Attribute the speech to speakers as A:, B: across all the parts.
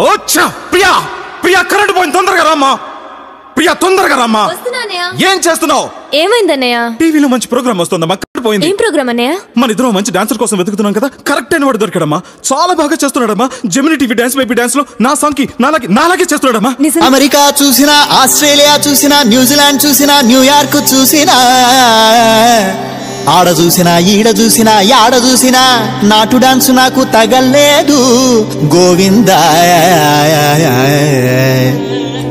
A: ఓచ్చా Priya Priya current పోయింది, తొందరగా రామ్మా. ప్రియా తొందరగా రామ్మా. ఏం చేస్తున్నావు?
B: ఏమైందన్నయ్య?
A: టీవీలో మంచి ప్రోగ్రామ్ వస్తుందమ్మా, కరెంట్ పోయింది.
B: ఏం ప్రోగ్రామ్ అన్నయ్య?
A: మన ఇద్దరం మంచి డాన్సర్ కోసం వెతుకుతున్నాం కదా, కరెక్ట్ అయిన వాడు దొరికాడమ్మా. చాలా బాగా చేస్తున్నాడమ్మా. Gemini TV dance baby dance లో నా సాంగ్ కి నాలాగే చేస్తున్నాడమ్మా.
C: అమెరికా చూసినా, ఆస్ట్రేలియా చూసినా, న్యూజిలాండ్ చూసినా, న్యూయార్క్ చూసినా, ఆడ చూసినా ఈడ చూసినా యాడ చూసినా నాటు డాన్స్ నాకు తగలేదు. గోవిందా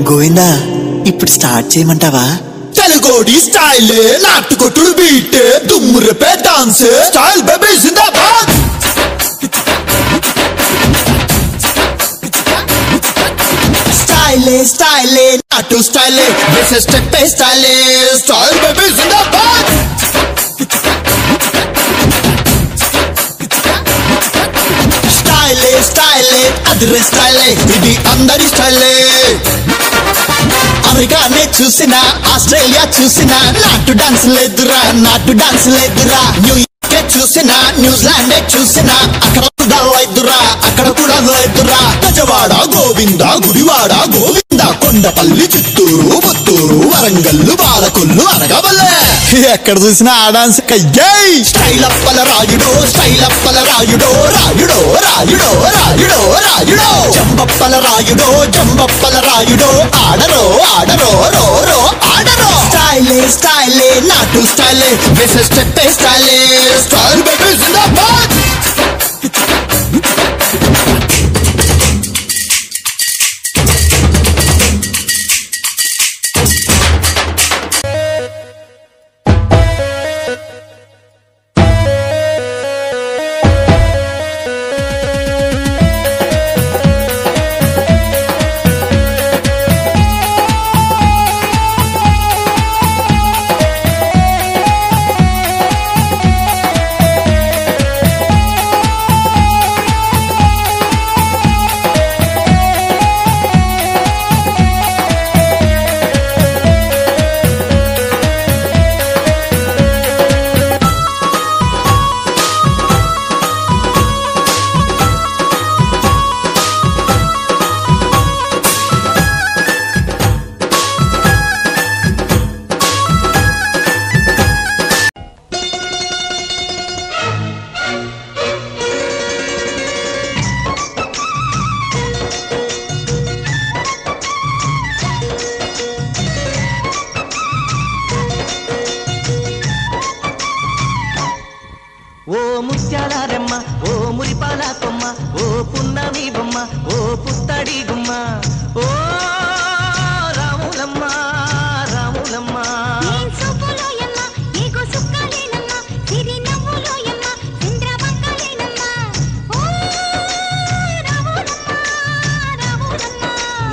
C: గోవిందా, ఇప్పుడు స్టార్ట్ చేయమంటావా? తెలుగోడి స్టైల్, నాటు కొట్టుడు బీట్, దుమ్ము రేపే డాన్స్ స్టైల్ బేబీ జిందాబాద్. స్టైలే స్టైలే నాటు స్టైలే, వేసే స్టెప్ స్టైలే స్టైల్ బేబీ జిందాబాద్. స్టైలే స్టైలే అదిరే స్టైలే, ఇది అందరి స్టైలే. అమెరికానే చూసినా, ఆస్ట్రేలియా చూసినా, నాటు డాన్స్ లేదురా, నాటు డాన్స్ లేదురా. న్యూయార్కే చూసినా, న్యూజిలాండే చూసినా, అక్కడ కూడా లేదురా, అక్కడ కూడా లేదురా. గజవాడ గోవింద, గుడివాడ గోవింద, కొండపల్లి, చిత్తూరు, పుత్తూరు, వరంగల్లు, బాలకొల్లు, అరగబల్లే, ఎక్కడ చూసినా ఆ డాన్స్ కయ్యై. స్టైల్ అప్పల రాయుడో, స్టైల్ అప్పల రాయుడో, రాయుడో రాయుడో రాయుడో రాయుడో, జంబప్పల రాయుడో, జంబప్పల రాయుడో, ఆడరో ఆడరో రో రో ఆడరో. స్టైలే స్టైలే నాటు స్టైలే, వేసే స్టెప్ స్టైలే స్టైల్ బేబీ జిందాబాద్.
D: ఓ ముత్యాల రెమ్మ, ఓ మురిపాల కొమ్మ, ఓ పున్నమి బొమ్మ, ఓ పుత్తడి గుమ్మ, ఓ రాములమ్మ రాములమ్మ.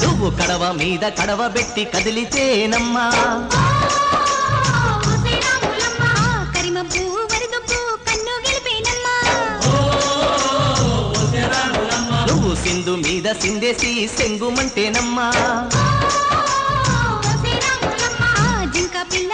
D: నువ్వు కడవ మీద కడవ పెట్టి కదిలితేనమ్మా, సింధు మీద సిందేసి సెంగుమంటేనమ్మా. జింక పిల్ల